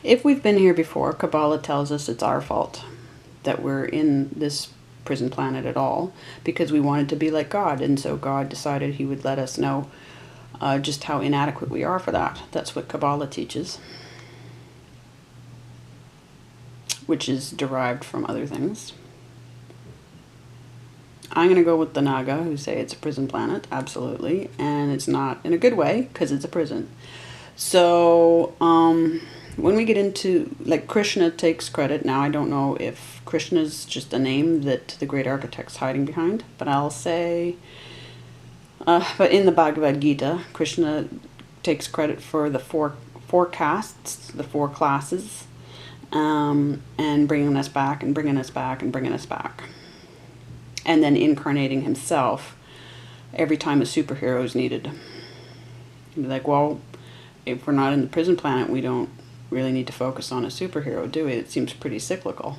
If we've been here before, Kabbalah tells us it's our fault that we're in this prison planet at all, because we wanted to be like God, and so God decided he would let us know just how inadequate we are for that. That's what Kabbalah teaches, which is derived from other things. I'm going to go with the Naga, who say it's a prison planet, absolutely, and it's not in a good way, because it's a prison. So, when we get into, like, Krishna takes credit. Now, I don't know if Krishna's just a name that the great architect's hiding behind, but I'll say, but in the Bhagavad Gita, Krishna takes credit for the four castes, the four classes, and bringing us back, and bringing us back, and bringing us back. And then incarnating himself every time a superhero is needed. You'd be like, well, if we're not in the prison planet, we don't really need to focus on a superhero, do we? It seems pretty cyclical.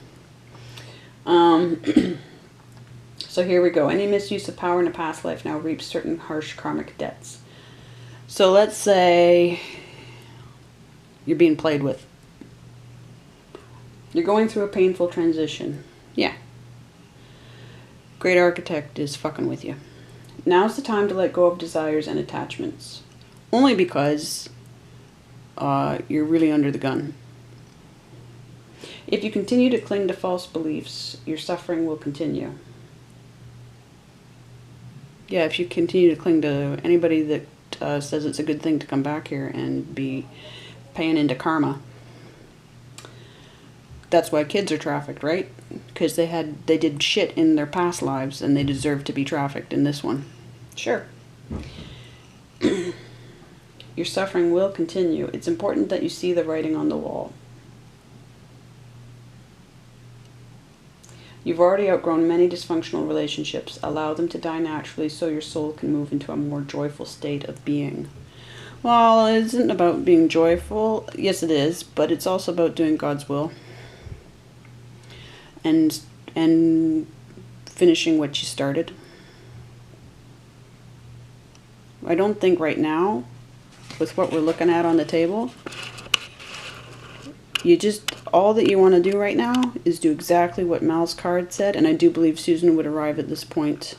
So here we go. Any misuse of power in a past life now reaps certain harsh karmic debts. So let's say you're being played with. You're going through a painful transition. Yeah. Great architect is fucking with you. Now's the time to let go of desires and attachments. Only because you're really under the gun. If you continue to cling to false beliefs, your suffering will continue. Yeah, if you continue to cling to anybody that says it's a good thing to come back here and be paying into karma. That's why kids are trafficked, right? Because they did shit in their past lives and they deserve to be trafficked in this one. Sure. Your suffering will continue. It's important that you see the writing on the wall. You've already outgrown many dysfunctional relationships. Allow them to die naturally so your soul can move into a more joyful state of being. Well, it isn't about being joyful. Yes, it is, but it's also about doing God's will. And finishing what you started. I don't think right now, with what we're looking at on the table, all that you want to do right now is do exactly what Mal's card said, and I do believe Susan would arrive at this point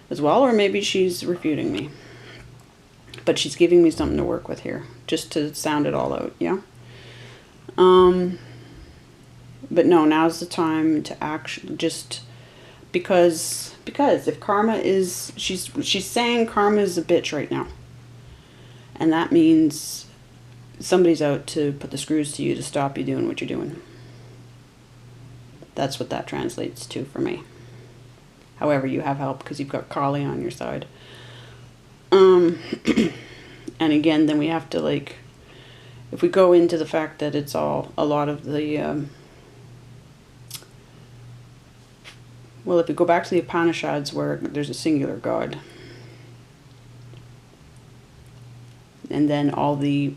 as well, or maybe she's refuting me. But she's giving me something to work with here, just to sound it all out, yeah? But no, now's the time to actually just, because if karma is, she's saying karma is a bitch right now. And that means somebody's out to put the screws to you to stop you doing what you're doing. That's what that translates to for me. However, you have help because you've got Kali on your side. And again, then we have to, like, if we go into the fact that it's all, a lot of the, well, if we go back to the Upanishads where there's a singular God, and then all did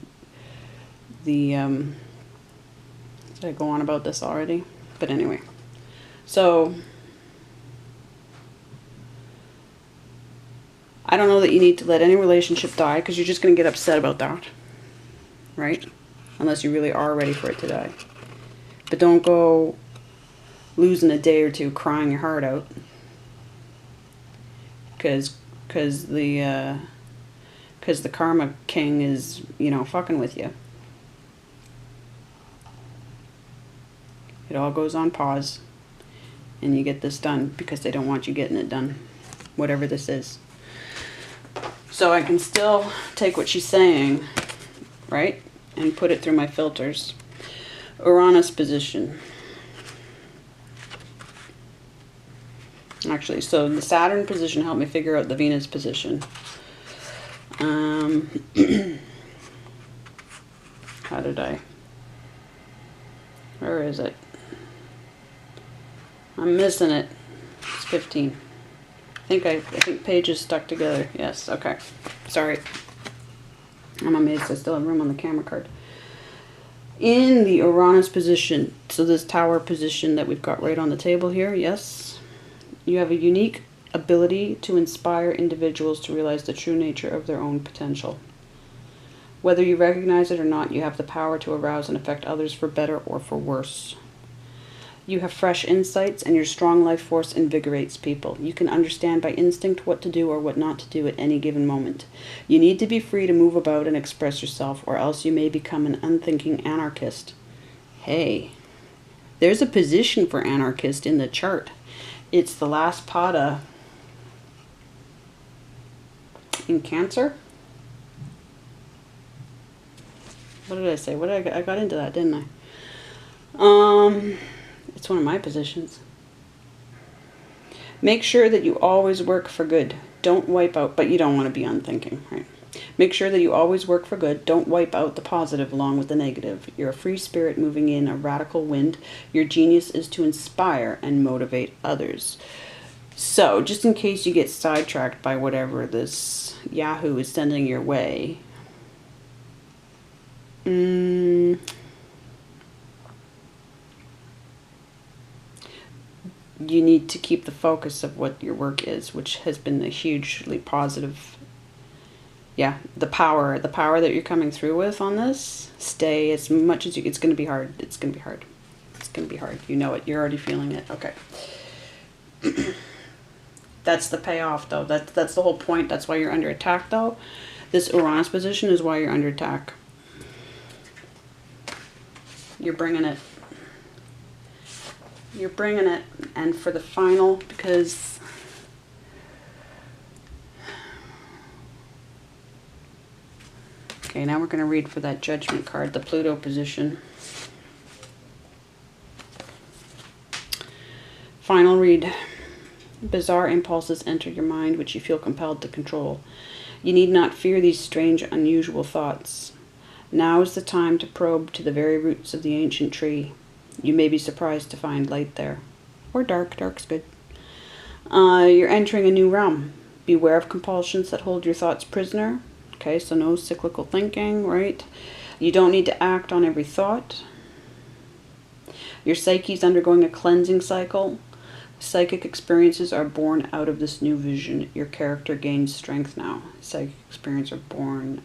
I go on about this already? But anyway, so I don't know that you need to let any relationship die, because you're just going to get upset about that, right? Unless you really are ready for it to die. But don't go losing a day or two crying your heart out, because the karma king is, fucking with you. It all goes on pause, and you get this done because they don't want you getting it done, whatever this is. So I can still take what she's saying, right, and put it through my filters. Uranus position. Actually, so the Saturn position helped me figure out the Venus position. How did I? Where is it? I'm missing it. It's 15. I think pages stuck together. Yes, okay. Sorry. I'm amazed I still have room on the camera card. In the Uranus position, so this tower position that we've got right on the table here, yes, you have a unique ability to inspire individuals to realize the true nature of their own potential. Whether you recognize it or not, you have the power to arouse and affect others for better or for worse. You have fresh insights, and your strong life force invigorates people. You can understand by instinct what to do or what not to do at any given moment. You need to be free to move about and express yourself, or else you may become an unthinking anarchist. Hey, there's a position for anarchist in the chart. It's the last Pada in Cancer. What did I say? What did I got into that, didn't I? It's one of my positions. Make sure that you always work for good. Don't wipe out, but you don't want to be unthinking, right? Make sure that you always work for good. Don't wipe out the positive along with the negative. You're a free spirit moving in a radical wind. Your genius is to inspire and motivate others. So, just in case you get sidetracked by whatever this Yahoo is sending your way, you need to keep the focus of what your work is, which has been a hugely positive. Yeah, the power that you're coming through with on this. Stay as much as you. It's going to be hard. It's going to be hard. It's going to be hard. You know it. You're already feeling it. Okay. That's the payoff, though. That's the whole point. That's why you're under attack, though. This Uranus position is why you're under attack. You're bringing it. You're bringing it. And for the final, because okay, now we're going to read for that Judgment card, the Pluto position. Final read. Bizarre impulses enter your mind, which you feel compelled to control. You need not fear these strange, unusual thoughts. Now is the time to probe to the very roots of the ancient tree. You may be surprised to find light there. Or dark. Dark's good. You're entering a new realm. Beware of compulsions that hold your thoughts prisoner. Okay, so no cyclical thinking, right? You don't need to act on every thought. Your psyche's undergoing a cleansing cycle. Psychic experiences are born out of this new vision. Your character gains strength now. Psychic experiences are born.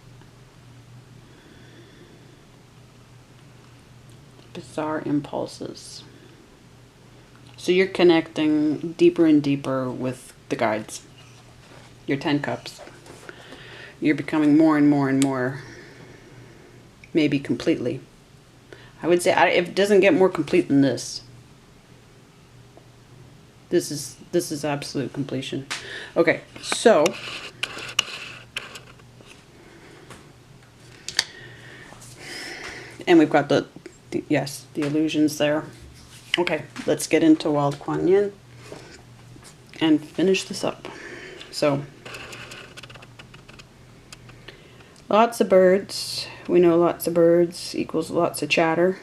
Bizarre impulses. So you're connecting deeper and deeper with the guides. Your 10 cups. You're becoming more and more and more. Maybe completely. I would say if it doesn't get more complete than this. This is absolute completion. Okay, so and we've got the illusions there. Okay, let's get into Wild Kuan Yin and finish this up. So, lots of birds. We know lots of birds equals lots of chatter.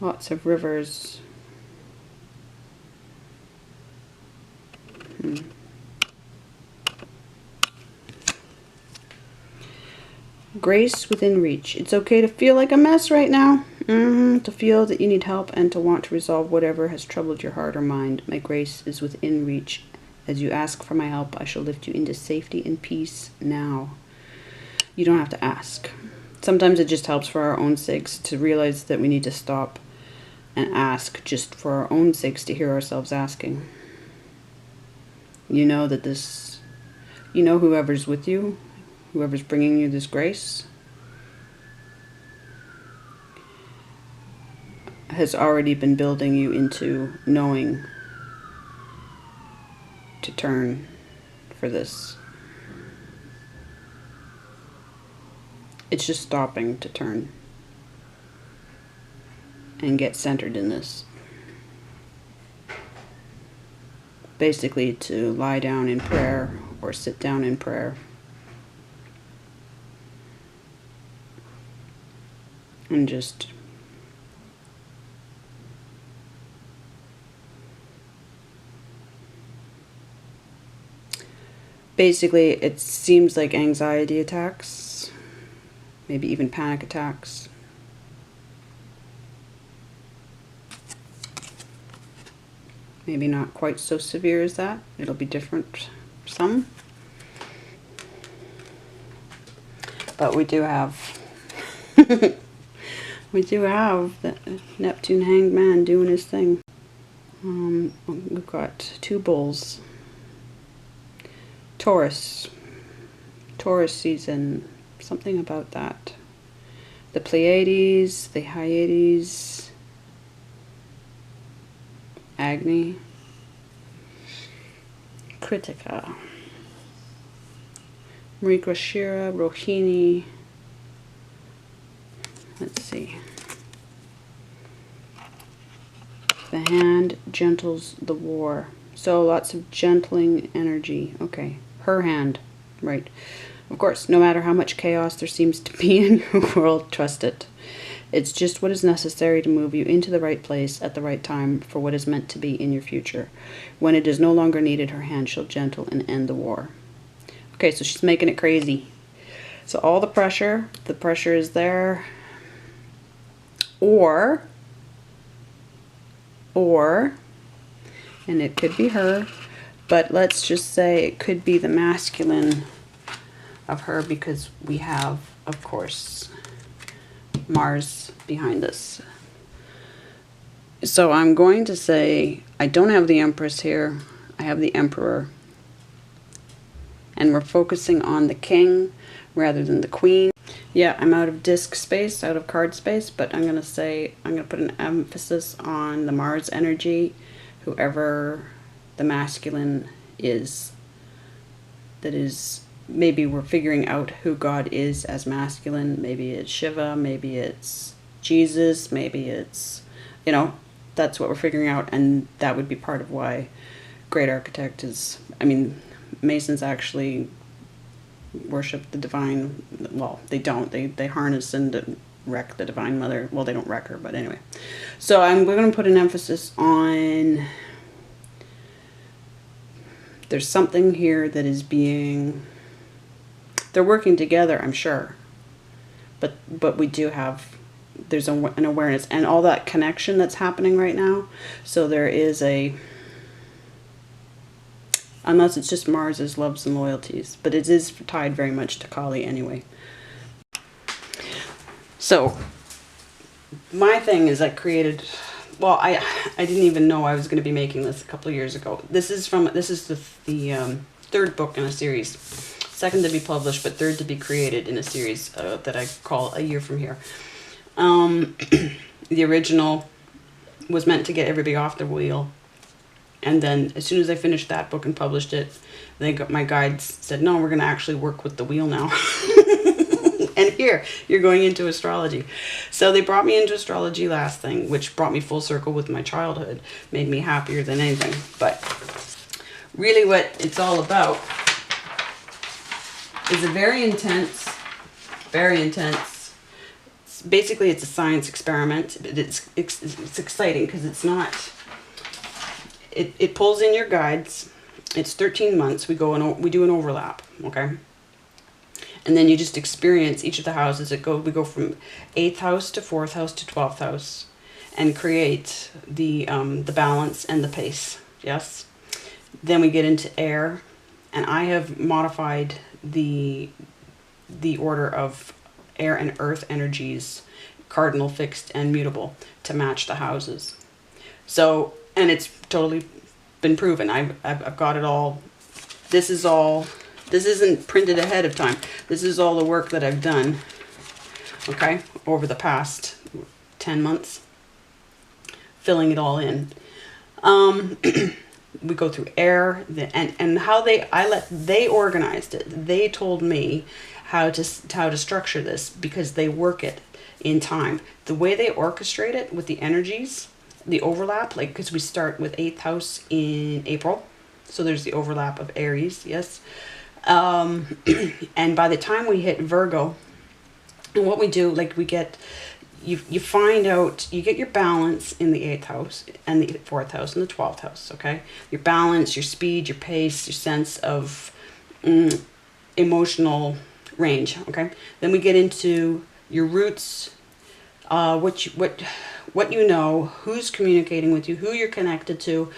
Lots of rivers. Grace within reach. It's okay to feel like a mess right now. To feel that you need help and to want to resolve whatever has troubled your heart or mind. My grace is within reach. As you ask for my help, I shall lift you into safety and peace now. You don't have to ask. Sometimes it just helps for our own sakes to realize that we need to stop and ask just for our own sakes, to hear ourselves asking. You know that this, you know whoever's with you, whoever's bringing you this grace, has already been building you into knowing to turn for this. It's just stopping to turn and get centered in this. Basically to lie down in prayer or sit down in prayer. And just basically it seems like anxiety attacks, maybe even panic attacks. Maybe not quite so severe as that. It'll be different some. But we do have we do have the Neptune hanged man doing his thing. We've got 2 bulls. Taurus season, something about that. The Pleiades, the Hyades, Agni, Kritika, Mrigoshira, Rohini. Let's see. The hand gentles the war. So lots of gentling energy. Okay. Her hand. Right. Of course, no matter how much chaos there seems to be in your world, trust it. It's just what is necessary to move you into the right place at the right time for what is meant to be in your future. When it is no longer needed, her hand shall gentle and end the war. Okay, so she's making it crazy. So all the pressure is there. Or, and it could be her, but let's just say it could be the masculine of her, because we have, of course, Mars behind us. So I'm going to say, I don't have the Empress here, I have the Emperor. And we're focusing on the King rather than the Queen. Yeah, I'm out of disc space, out of card space, but I'm going to say, I'm going to put an emphasis on the Mars energy, whoever the masculine is. That is, maybe we're figuring out who God is as masculine. Maybe it's Shiva, maybe it's Jesus, maybe it's, you know, that's what we're figuring out. And that would be part of why Great Architect is, I mean, Masons actually worship the divine. Well, they don't. They harness and wreck the Divine Mother. Well, they don't wreck her, but anyway. So we're going to put an emphasis on, there's something here that is being, they're working together, I'm sure. But we do have, there's an awareness and all that connection that's happening right now. So there is a, unless it's just Mars's loves and loyalties, but it is tied very much to Kali anyway. So my thing is I created, well, I didn't even know I was going to be making this a couple of years ago. This is the third book in a series, second to be published, but third to be created in a series that I call A Year From Here. The original was meant to get everybody off the wheel. And then as soon as I finished that book and published it, my guides said, no, we're going to actually work with the wheel now. And here, you're going into astrology. So they brought me into astrology last thing, which brought me full circle with my childhood. Made me happier than anything. But really what it's all about is a very intense, basically it's a science experiment. It's exciting because it's not, it pulls in your guides. It's 13 months. We do an overlap, okay? And then you just experience each of the houses. We go from 8th house to 4th house to 12th house and create the balance and the pace, yes? Then we get into air, and I have modified the order of air and earth energies, cardinal, fixed, and mutable, to match the houses. So, and it's totally been proven. I've got it all. This isn't printed ahead of time. This is all the work that I've done, okay, over the past 10 months, filling it all in. We go through air, and how they organized it. They told me how to structure this because they work it in time. The way they orchestrate it with the energies, the overlap, like, because we start with 8th house in April, so there's the overlap of Aries, yes. And by the time we hit Virgo, and what we do, like, we get, you find out, you get your balance in the 8th house and the 4th house and the 12th house, okay? Your balance, your speed, your pace, your sense of emotional range, okay? Then we get into your roots, what you know, who's communicating with you, who you're connected to.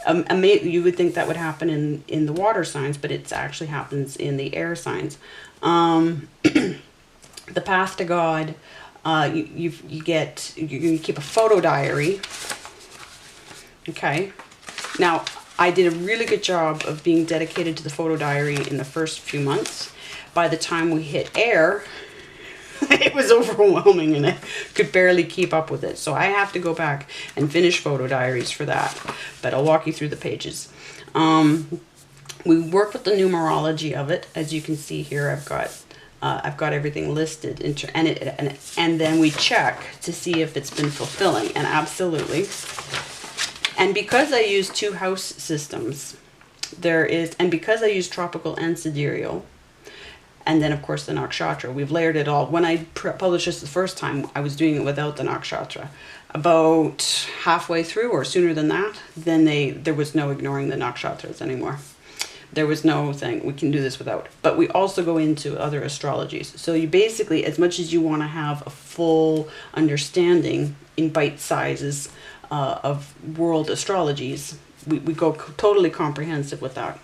You would think that would happen in the water signs, but it actually happens in the air signs. the path to God, you keep a photo diary. Okay. Now, I did a really good job of being dedicated to the photo diary in the first few months. By the time we hit air, it was overwhelming and I could barely keep up with it. So I have to go back and finish photo diaries for that. But I'll walk you through the pages. We work with the numerology of it. As you can see here, I've got everything listed, and then we check to see if it's been fulfilling, and absolutely. And because I use 2 house systems, and because I use tropical and sidereal, and then of course the nakshatra, we've layered it all. When I published this the first time, I was doing it without the nakshatra. About halfway through, or sooner than that, then there was no ignoring the nakshatras anymore. There was no thing, we can do this without. But we also go into other astrologies. So you basically, as much as you want to have a full understanding in bite sizes of world astrologies, we go totally comprehensive with that.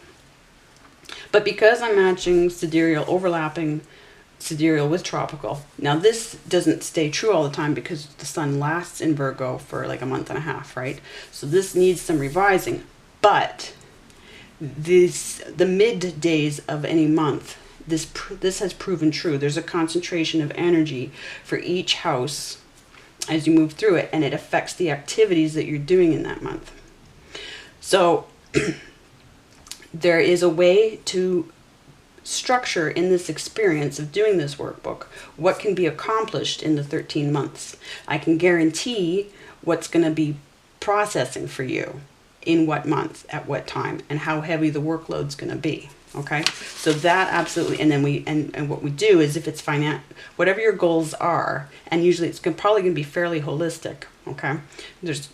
But because I'm matching sidereal, overlapping sidereal with tropical. Now this doesn't stay true all the time because the sun lasts in Virgo for like a month and a half, right? So this needs some revising. But the mid days of any month, this has proven true. There's a concentration of energy for each house as you move through it, and it affects the activities that you're doing in that month. So there is a way to structure in this experience of doing this workbook what can be accomplished in the 13 months. I can guarantee what's going to be processing for you in what month, at what time, and how heavy the workload's going to be. Okay, so that absolutely, and then and what we do is, if it's whatever your goals are, and usually it's probably going to be fairly holistic. Okay, there's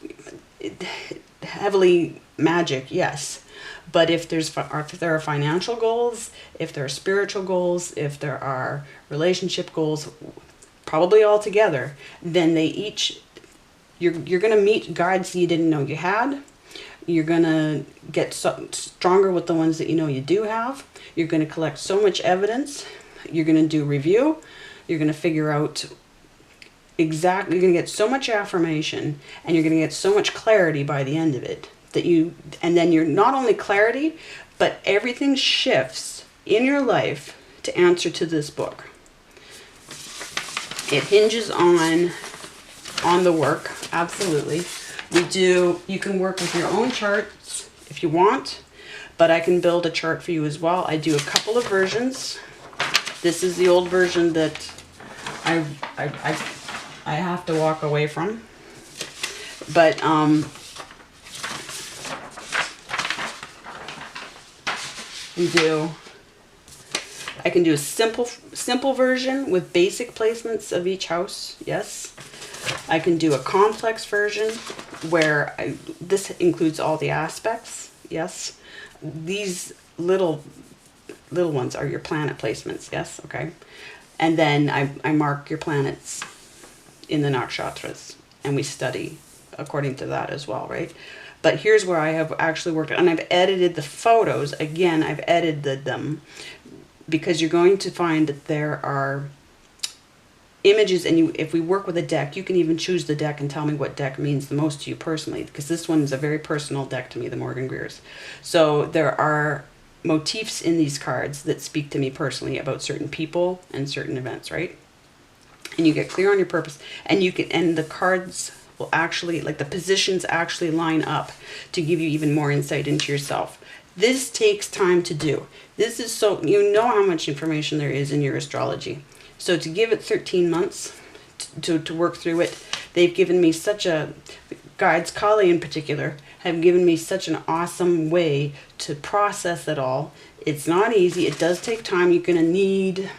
heavily magic, yes, but if there are financial goals, if there are spiritual goals, if there are relationship goals, probably all together, then you're going to meet guides you didn't know you had. You're going to get stronger with the ones that you know you do have. You're going to collect so much evidence. You're going to do review. You're going to figure out exactly, you're going to get so much affirmation, and you're going to get so much clarity by the end of it and then you're not only clarity, but everything shifts in your life to answer to this book. It hinges on the work, absolutely. You can work with your own charts if you want, but I can build a chart for you as well. I do a couple of versions. This is the old version that I have to walk away from. But I can do a simple version with basic placements of each house, yes. I can do a complex version where this includes all the aspects, yes. These little ones are your planet placements, yes, okay. And then I mark your planets in the nakshatras, and we study according to that as well, right? But here's where I have actually worked, and I've edited the photos. Again, I've edited them because you're going to find that there are images, and if we work with a deck, you can even choose the deck and tell me what deck means the most to you personally, because this one is a very personal deck to me, the Morgan Greer's. So there are motifs in these cards that speak to me personally about certain people and certain events, right? And you get clear on your purpose, and the cards will actually, like the positions actually line up to give you even more insight into yourself. This takes time to do. This is so, you know how much information there is in your astrology. So to give it 13 months to work through it, they've given me guides, Kali in particular, have given me such an awesome way to process it all. It's not easy. It does take time. You're going to need,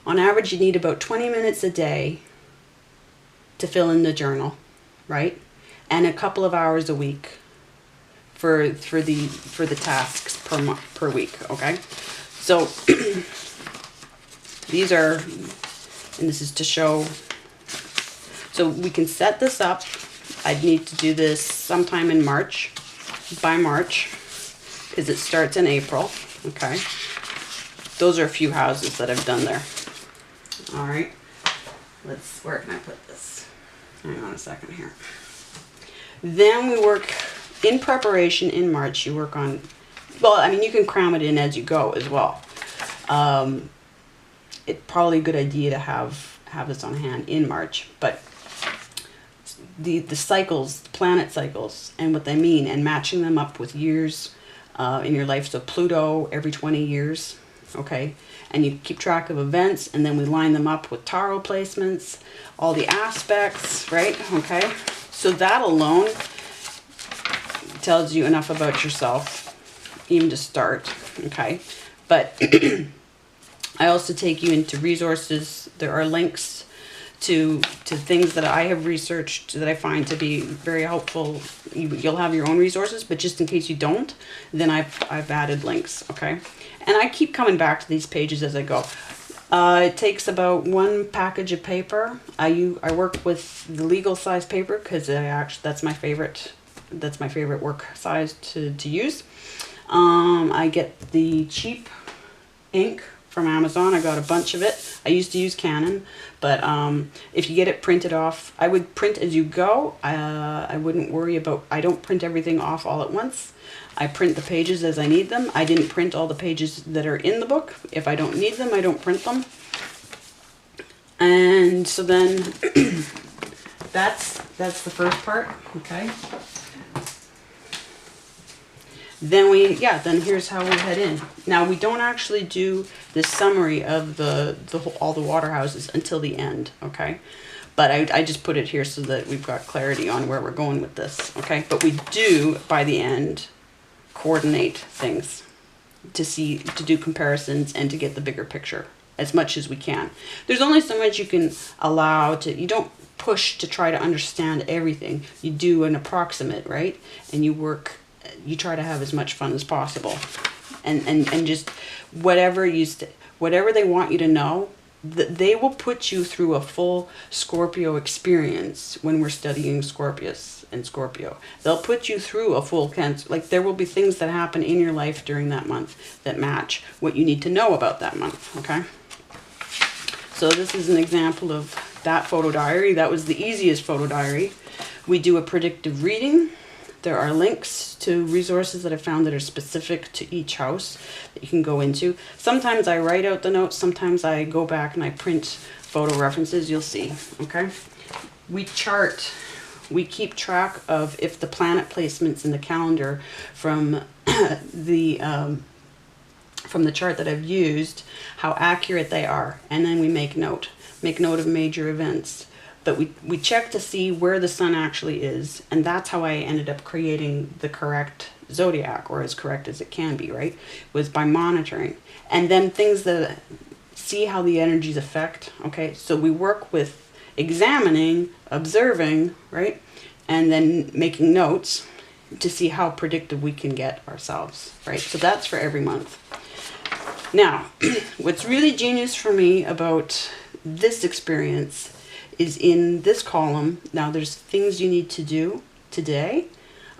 on average, you need about 20 minutes a day to fill in the journal, right? And a couple of hours a week for the tasks per week, okay? So these are, and this is to show, so we can set this up. I'd need to do this sometime in March, by March, because it starts in April, okay? Those are a few houses that I've done there. All right. Where can I put this? Hang on a second here. Then we work in preparation in March. You work on, well, I mean, you can cram it in as you go as well. It's probably a good idea to have this on hand in March, but the cycles, planet cycles, and what they mean, and matching them up with years in your life. So Pluto every 20 years, okay? And you keep track of events, and then we line them up with tarot placements, all the aspects, right? Okay, so that alone tells you enough about yourself, even to start, okay? But I also take you into resources. There are links to things that I have researched that I find to be very helpful. You'll have your own resources, but just in case you don't, then I've added links, okay? And I keep coming back to these pages as I go. It takes about 1 package of paper. I work with the legal size paper because that's my favorite work size to use. I get the cheap ink from Amazon. I got a bunch of it. I used to use Canon, but if you get it printed off, I would print as you go. I wouldn't worry about, I don't print everything off all at once. I print the pages as I need them. I didn't print all the pages that are in the book. If I don't need them, I don't print them. And so then that's the first part, okay? Then then here's how we head in. Now we don't actually do this summary of all the water houses until the end, okay? But I just put it here so that we've got clarity on where we're going with this, okay? But we do, by the end, coordinate things to do comparisons and to get the bigger picture as much as we can. There's only so much you can allow to, you don't push to try to understand everything. You do an approximate, right? And you try to have as much fun as possible. And just whatever they want you to know, they will put you through a full Scorpio experience when we're studying Scorpius and Scorpio. They'll put you through a full Cancer. Like, there will be things that happen in your life during that month that match what you need to know about that month, okay? So this is an example of that photo diary. That was the easiest photo diary. We do a predictive reading. There are links to resources that I found that are specific to each house that you can go into. Sometimes I write out the notes. Sometimes I go back and I print photo references. You'll see, okay? We chart. We keep track of if the planet placements in the calendar from the chart that I've used, how accurate they are. And then we make note of major events. But we check to see where the sun actually is, and that's how I ended up creating the correct zodiac, or as correct as it can be, right? Was by monitoring. And then things that see how the energies affect, okay? So we work with examining, observing, right? And then making notes to see how predictive we can get ourselves, right? So that's for every month. Now, what's really genius for me about this experience is in this column. Now there's things you need to do today,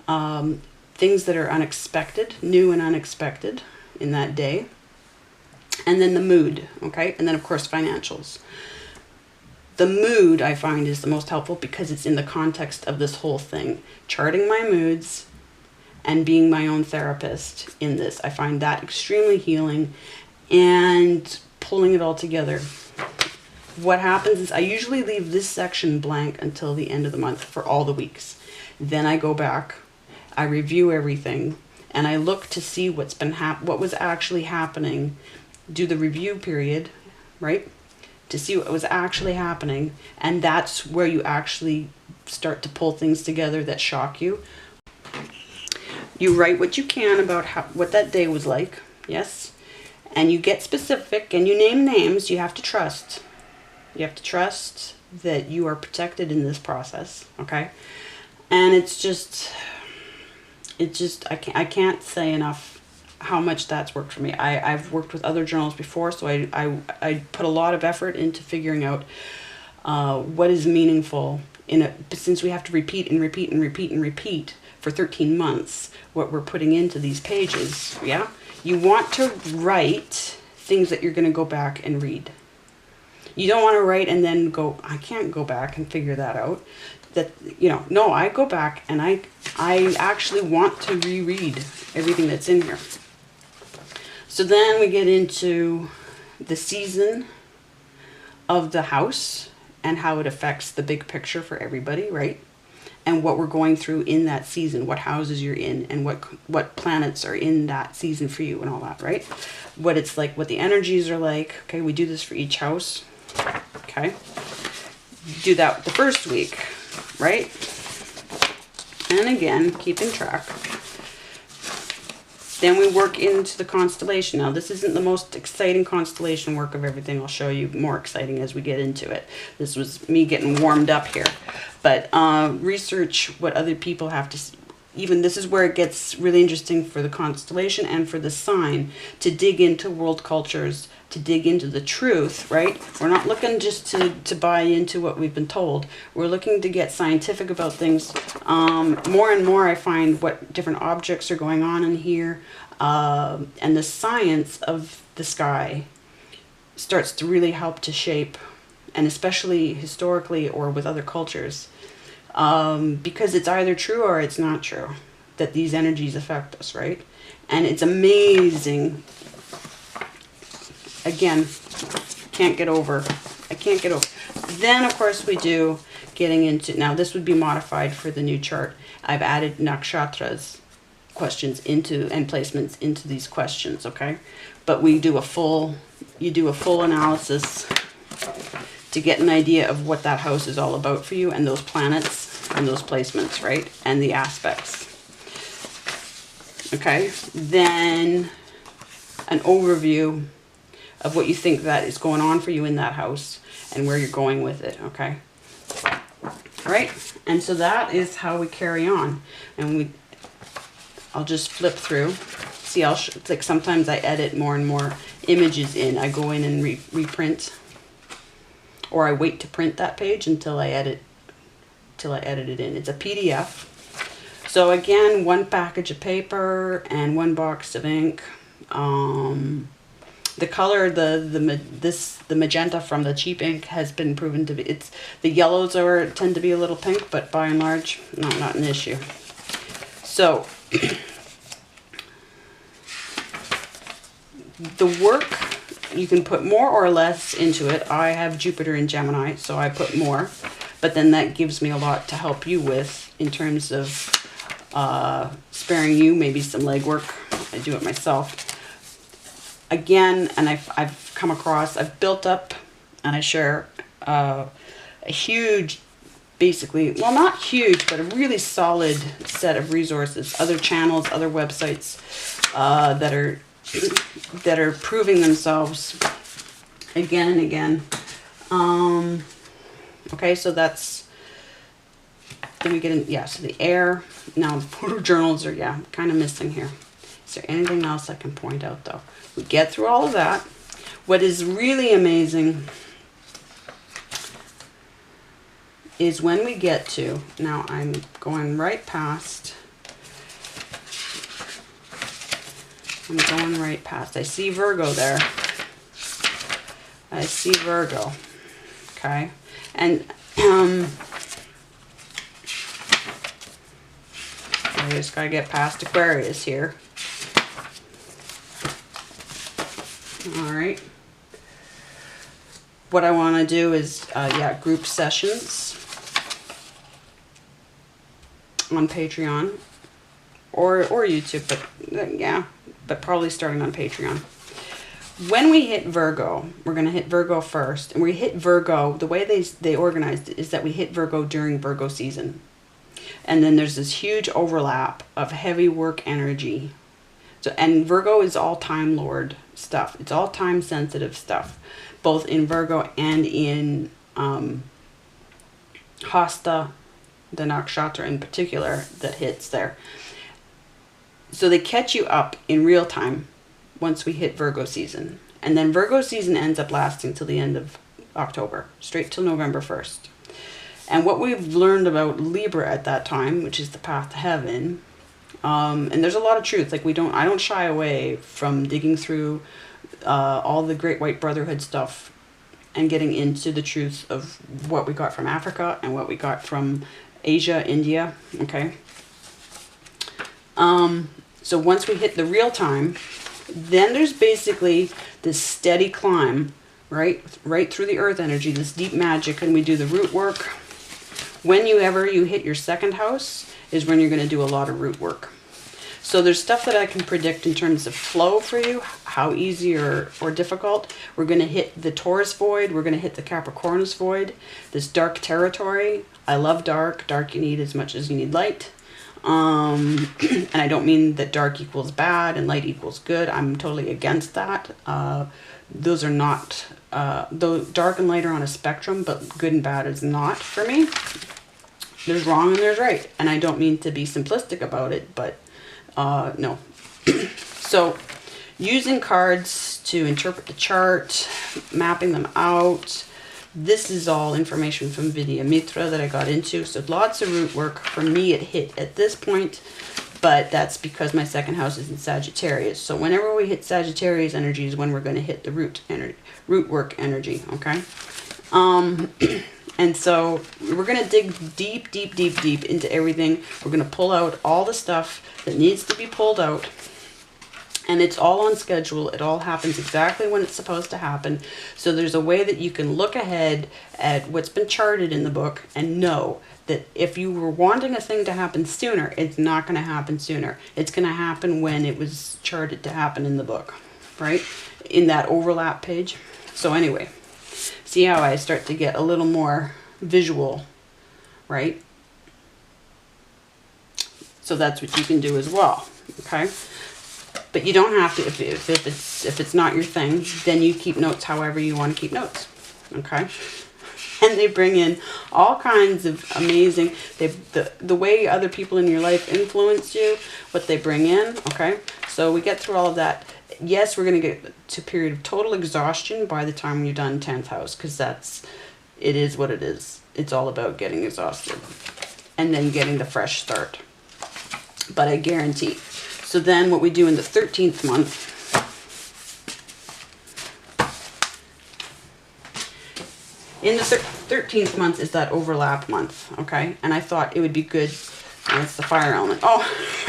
things that are unexpected, new and unexpected in that day, and then the mood, okay? And then of course financials. The mood I find is the most helpful because it's in the context of this whole thing. Charting my moods and being my own therapist in this. I find that extremely healing, and pulling it all together. What happens is I usually leave this section blank until the end of the month for all the weeks. Then I go back, I review everything, and I look to see what was actually happening. Do the review period, right? To see what was actually happening, and that's where you actually start to pull things together that shock you. You write what you can about what that day was like, yes? And you get specific and you name names. You have to trust. You have to trust that you are protected in this process, okay? And it's just I can't say enough how much that's worked for me. I've worked with other journals before, so I put a lot of effort into figuring out what is meaningful since we have to repeat and repeat and repeat and repeat for 13 months what we're putting into these pages, yeah? You want to write things that you're going to go back and read. You don't want to write and then go, I can't go back and figure that out. That, you know, no, I go back and I actually want to reread everything that's in here. So then we get into the season of the house and how it affects the big picture for everybody, right? And what we're going through in that season, what houses you're in, and what planets are in that season for you and all that, right? What it's like, what the energies are like. Okay, we do this for each house. Okay. Do that the first week, right? And again, keeping track. Then we work into the constellation. Now, this isn't the most exciting constellation work of everything. I'll show you more exciting as we get into it. This was me getting warmed up here. But research what other people have to... Even this is where it gets really interesting for the constellation and for the sign, to dig into world cultures, to dig into the truth, right? We're not looking just to buy into what we've been told. We're looking to get scientific about things. More and more I find what different objects are going on in here, and the science of the sky starts to really help to shape, and especially historically or with other cultures, because it's either true or it's not true that these energies affect us, right? And it's amazing. Again, can't get over. I can't get over. Then, of course, we do getting into... Now, this would be modified for the new chart. I've added nakshatras questions into and placements into these questions, okay? But we do a full... You do a full analysis to get an idea of what that house is all about for you, and those planets and those placements, right? And the aspects. Okay? Then an overview of what you think that is going on for you in that house and where you're going with it, okay? All right? And so that is how we carry on. And I'll just flip through. See, it's like sometimes I edit more and more images in. I go in and reprint, or I wait to print that page until I edit it in. It's a PDF. So again, one package of paper and one box of ink. The color, the magenta from the cheap ink has been proven to be, the yellows tend to be a little pink, but by and large, not an issue. So the work, you can put more or less into it. I have Jupiter in Gemini, so I put more, but then that gives me a lot to help you with in terms of sparing you maybe some legwork. I do it myself. Again, and I've come across, I've built up, and I share a huge, basically, well, not huge, but a really solid set of resources, other channels, other websites that are proving themselves again and again. Okay, so that's, then we get in, yeah, so the air. Now, the photo journals are, yeah, kind of missing here. Is there anything else I can point out, though? We get through all of that. What is really amazing is when we get to, now I'm going right past, I see Virgo there. I see Virgo. Okay. And I just gotta get past Aquarius here. All right. What I want to do is, yeah, group sessions on Patreon or YouTube, but yeah, but probably starting on Patreon. When we hit Virgo, we're going to hit Virgo first, and we hit Virgo, the way they organized it is that we hit Virgo during Virgo season. And then there's this huge overlap of heavy work energy. So, and Virgo is all time lord stuff. It's all time sensitive stuff, both in Virgo and in Hasta, the nakshatra in particular that hits there. So they catch you up in real time once we hit Virgo season. And then Virgo season ends up lasting till the end of October, straight till November 1st. And what we've learned about Libra at that time, which is the path to heaven, and there's a lot of truth. Like I don't shy away from digging through all the Great White Brotherhood stuff and getting into the truth of what we got from Africa and what we got from Asia, India, okay? So once we hit the real time, then there's basically this steady climb, right through the earth energy, this deep magic, and we do the root work. Whenever you hit your second house is when you're going to do a lot of root work. So there's stuff that I can predict in terms of flow for you, how easy or difficult. We're going to hit the Taurus void. We're going to hit the Capricornus void, this dark territory. I love dark. Dark you need as much as you need light. And I don't mean that dark equals bad and light equals good. I'm totally against that. Those are not, though dark and light are on a spectrum, but good and bad is not for me. There's wrong and there's right. And I don't mean to be simplistic about it, but no. So using cards to interpret the chart, mapping them out. This is all information from Vidya Mitra that I got into. So lots of root work. For me, it hit at this point, but that's because my second house is in Sagittarius. So whenever we hit Sagittarius energy is when we're going to hit the root work energy, okay? And so we're going to dig deep, deep, deep, deep into everything. We're going to pull out all the stuff that needs to be pulled out. And it's all on schedule. It all happens exactly when it's supposed to happen. So there's a way that you can look ahead at what's been charted in the book and know that if you were wanting a thing to happen sooner, it's not going to happen sooner. It's going to happen when it was charted to happen in the book, right? In that overlap page. So anyway, see how I start to get a little more visual, right? So that's what you can do as well, okay? But you don't have to, if it's not your thing, then you keep notes however you want to keep notes, okay? And they bring in all kinds of amazing, the way other people in your life influence you, what they bring in, okay? So we get through all of that. Yes, we're going to get to a period of total exhaustion by the time you're done 10th house, because it is what it is. It's all about getting exhausted and then getting the fresh start. But I guarantee. So then what we do in the 13th month, in the 13th month is that overlap month, okay? And I thought it would be good, and it's the fire element. Oh,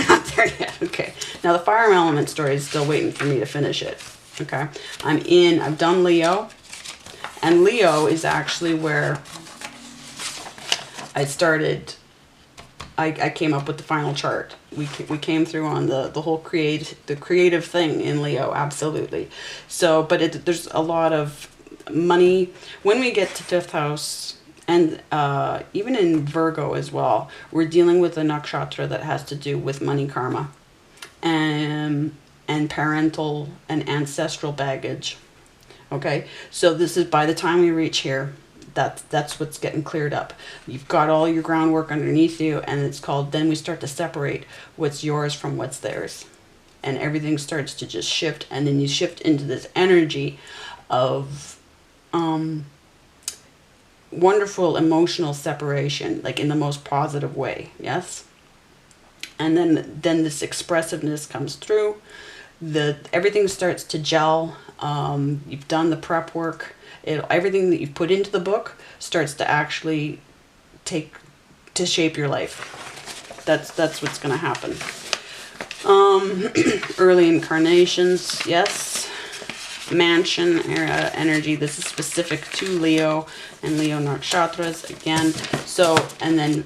not there yet, okay. Now the fire element story is still waiting for me to finish it, okay? I've done Leo, and Leo is actually where I started. I came up with the final chart. We came through on the whole creative thing in Leo, absolutely. So, but there's a lot of money when we get to 5th house, and even in Virgo as well. We're dealing with a nakshatra that has to do with money karma, and parental and ancestral baggage. Okay, so this is by the time we reach here. That's what's getting cleared up. You've got all your groundwork underneath you, and it's called, then we start to separate what's yours from what's theirs. And everything starts to just shift, and then you shift into this energy of wonderful emotional separation, like in the most positive way, yes? And then this expressiveness comes through. Everything starts to gel. You've done the prep work. Everything that you've put into the book starts to actually shape your life. That's what's going to happen. Early incarnations, yes. Mansion era energy. This is specific to Leo and Leo nakshatras again. So, and then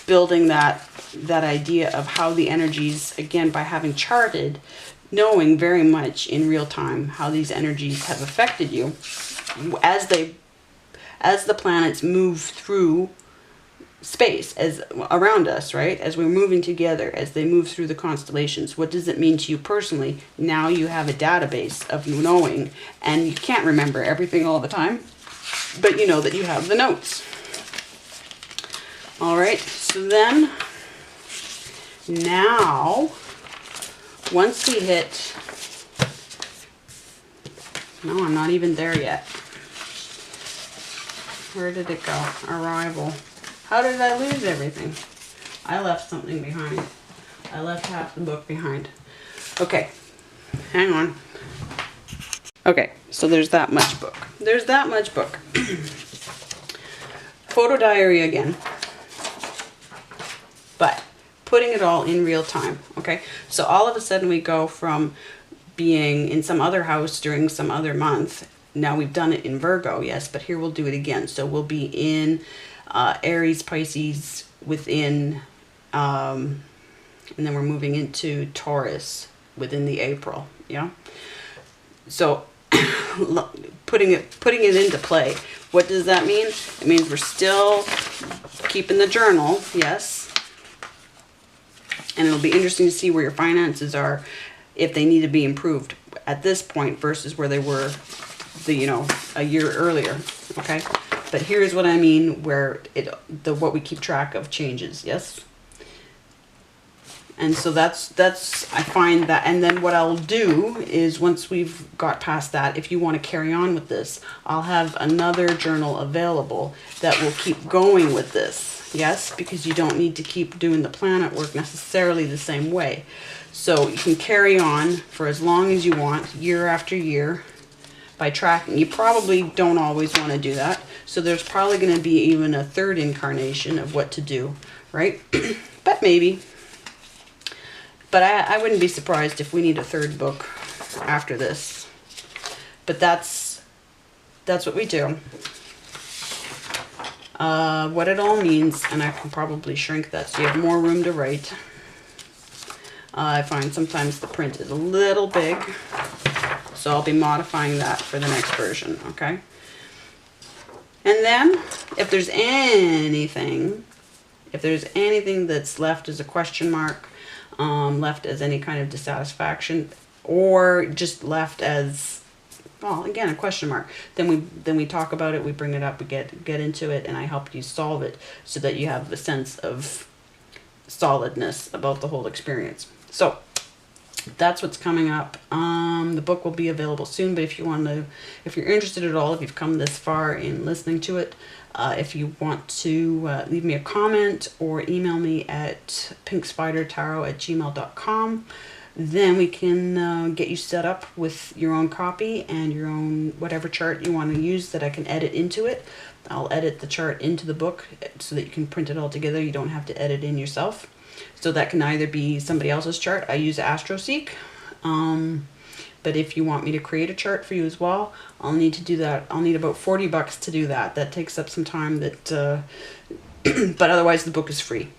building that idea of how the energies, again, by having charted, knowing very much in real time how these energies have affected you as the planets move through space as around us, right? As we're moving together, as they move through the constellations. What does it mean to you personally? Now you have a database of knowing, and you can't remember everything all the time, but you know that you have the notes. All right, so then now once we hit, no, I'm not even there yet. Where did it go? Arrival. How did I lose everything? I left something behind. I left half the book behind. Okay, hang on. Okay, so there's that much book. There's that much book. Photo diary again. But putting it all in real time, okay? So all of a sudden we go from being in some other house during some other month. Now we've done it in Virgo, yes, but here we'll do it again. So we'll be in Aries, Pisces within, and then we're moving into Taurus within the April, yeah? So putting it into play. What does that mean? It means we're still keeping the journal, yes. And it'll be interesting to see where your finances are, if they need to be improved at this point versus where they were a year earlier, okay? But here's what I mean, where what we keep track of changes, yes? And so that's I find that, and then what I'll do is once we've got past that, if you want to carry on with this, I'll have another journal available that will keep going with this, yes? Because you don't need to keep doing the planet work necessarily the same way. So you can carry on for as long as you want, year after year, by tracking. You probably don't always want to do that. So there's probably going to be even a third incarnation of what to do, right? But maybe. But I wouldn't be surprised if we need a third book after this. But that's what we do. What it all means, and I can probably shrink that so you have more room to write. I find sometimes the print is a little big, so I'll be modifying that for the next version, okay? And then, if there's anything that's left as a question mark, left as any kind of dissatisfaction, or just left as, well, again, a question mark, then we talk about it, we bring it up, we get into it, and I help you solve it so that you have a sense of solidness about the whole experience. So that's what's coming up. The book will be available soon, but if you're interested at all, if you've come this far in listening to it, if you want to leave me a comment or email me at pinkspidertarot@gmail.com, then we can get you set up with your own copy and your own whatever chart you want to use that I can edit into it. I'll edit the chart into the book so that you can print it all together. You don't have to edit in yourself. So that can either be somebody else's chart. I use AstroSeek. But if you want me to create a chart for you as well, I'll need to do that. I'll need about $40 to do that. That takes up some time. But otherwise the book is free.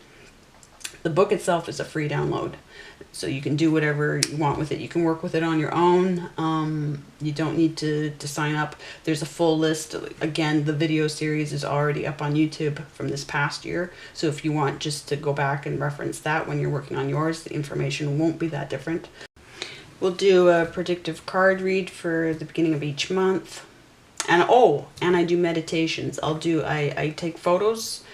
The book itself is a free download. So you can do whatever you want with it. You can work with it on your own. You don't need to sign up. There's a full list. Again, the video series is already up on YouTube from this past year. So if you want just to go back and reference that when you're working on yours, the information won't be that different. We'll do a predictive card read for the beginning of each month. And I do meditations. I take photos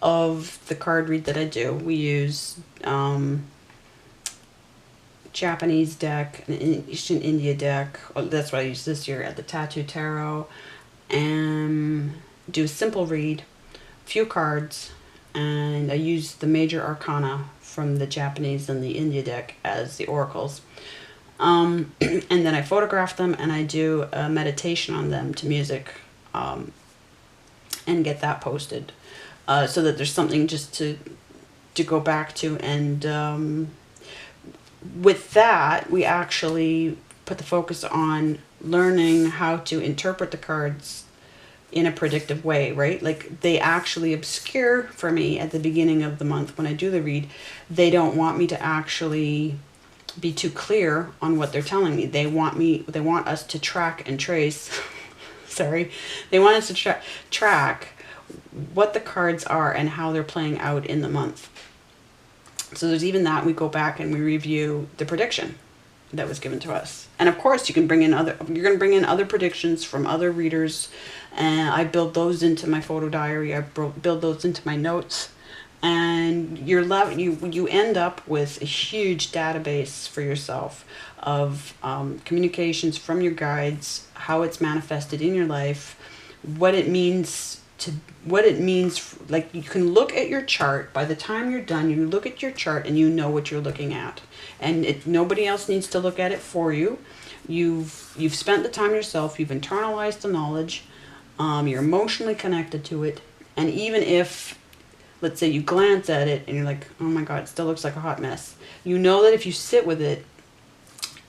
of the card read that I do. We use Japanese deck, an Eastern India deck. That's what I used this year at the Tattoo Tarot. And do a simple read, few cards, and I use the major arcana from the Japanese and the India deck as the oracles. And then I photograph them and I do a meditation on them to music, and get that posted, so that there's something just to go back to. And with that, we actually put the focus on learning how to interpret the cards in a predictive way, right? Like, they actually obscure for me at the beginning of the month when I do the read. They don't want me to actually be too clear on what they're telling me. They want us to track and trace. Sorry. They want us to track what the cards are and how they're playing out in the month. So there's even that. We go back and we review the prediction that was given to us. And of course, you're going to bring in other predictions from other readers, and I build those into my photo diary. I build those into my notes. And you end up with a huge database for yourself of communications from your guides, how it's manifested in your life, what it means. Like, you can look at your chart. By the time you're done, you look at your chart and you know what you're looking at, and nobody else needs to look at it for you. You've spent the time yourself. You've internalized the knowledge. You're emotionally connected to it. And even if, let's say, you glance at it and you're like, oh my God, it still looks like a hot mess. You know that if you sit with it,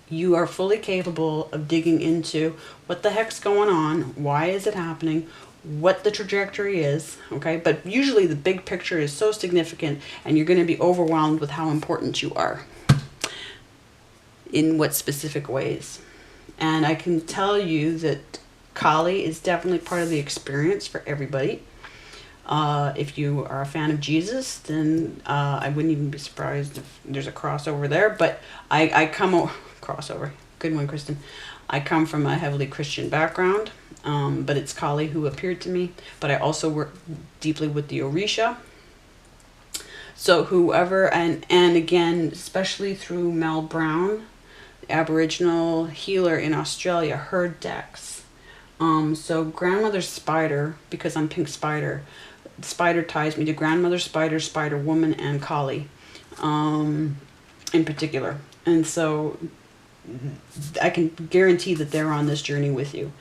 you are fully capable of digging into what the heck's going on, why is it happening, what the trajectory is, okay? But usually the big picture is so significant and you're going to be overwhelmed with how important you are in what specific ways. And I can tell you that Kali is definitely part of the experience for everybody. If you are a fan of Jesus, then I wouldn't even be surprised if there's a crossover there. But I come crossover. Good one, Kristen. I come from a heavily Christian background, but it's Kali who appeared to me. But I also work deeply with the Orisha. So whoever, and again, especially through Mel Brown, the Aboriginal healer in Australia, her decks. So Grandmother Spider, because I'm Pink Spider, Spider ties me to Grandmother Spider, Spider Woman, and Kali, in particular. And so I can guarantee that they're on this journey with you.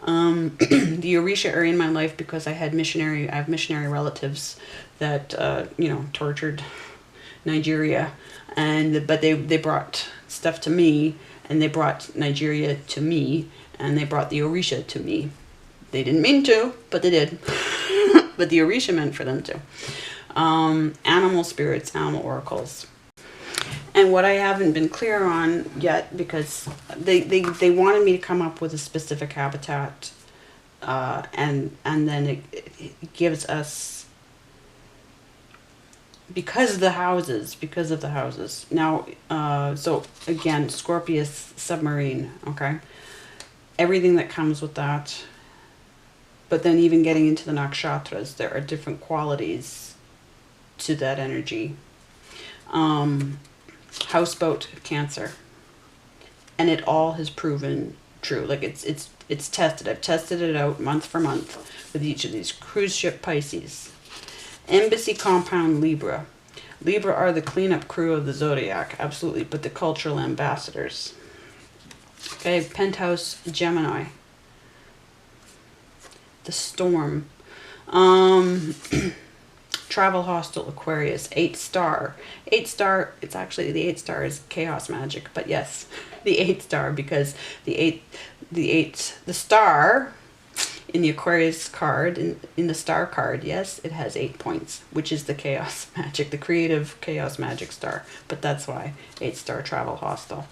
The Orisha are in my life because I have missionary relatives that tortured Nigeria, but they brought stuff to me, and they brought Nigeria to me, and they brought the Orisha to me. They didn't mean to, but they did. But the Orisha meant for them to. Animal spirits, animal oracles. And what I haven't been clear on yet, because they wanted me to come up with a specific habitat, and then it gives us, because of the houses. Now, so again, Scorpius submarine, okay? Everything that comes with that. But then even getting into the nakshatras, there are different qualities to that energy. Houseboat, Cancer. And it all has proven true. Like it's tested. I've tested it out month for month with each of these. Cruise ship, Pisces. Embassy compound, Libra. Libra are the cleanup crew of the zodiac, absolutely, but the cultural ambassadors. Okay, penthouse, Gemini. The storm. Travel hostile, Aquarius. 8 star. 8 star, it's actually, the 8 star is chaos magic, but yes, the 8 star, because the star in the Aquarius card, in the star card, yes, it has 8 points, which is the chaos magic, the creative chaos magic star. But that's why 8 star travel hostile.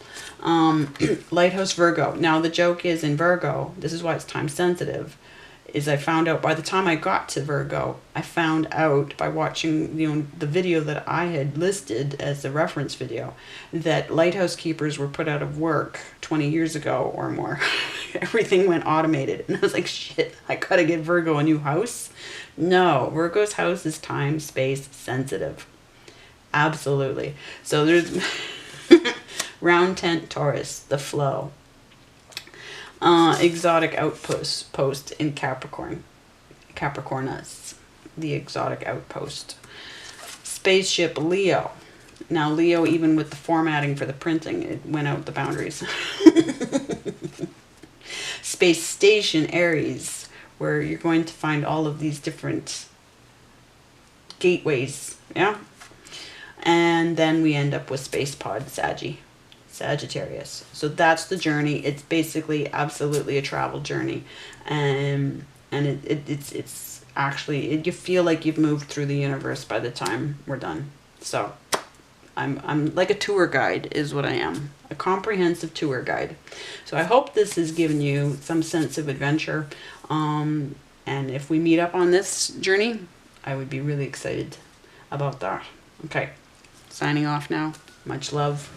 Lighthouse, Virgo. Now the joke is, in Virgo, this is why it's time sensitive, is I found out by the time I got to Virgo, I found out by watching the video that I had listed as the reference video, that lighthouse keepers were put out of work 20 years ago or more. Everything went automated. And I was like, shit, I gotta get Virgo a new house. No, Virgo's house is time, space sensitive. Absolutely. So there's round tent, Taurus, the flow. Exotic outpost in Capricorn. Capricornus, the exotic outpost. Spaceship, Leo. Now Leo, even with the formatting for the printing, it went out the boundaries. Space station, Aries, where you're going to find all of these different gateways, yeah? And then we end up with space pod, Sagittarius. So that's the journey. It's basically absolutely a travel journey, and it's actually, you feel like you've moved through the universe by the time we're done. So I'm like a tour guide is what I am, a comprehensive tour guide. So I hope this has given you some sense of adventure, and if we meet up on this journey, I would be really excited about that. Okay, signing off now. Much love.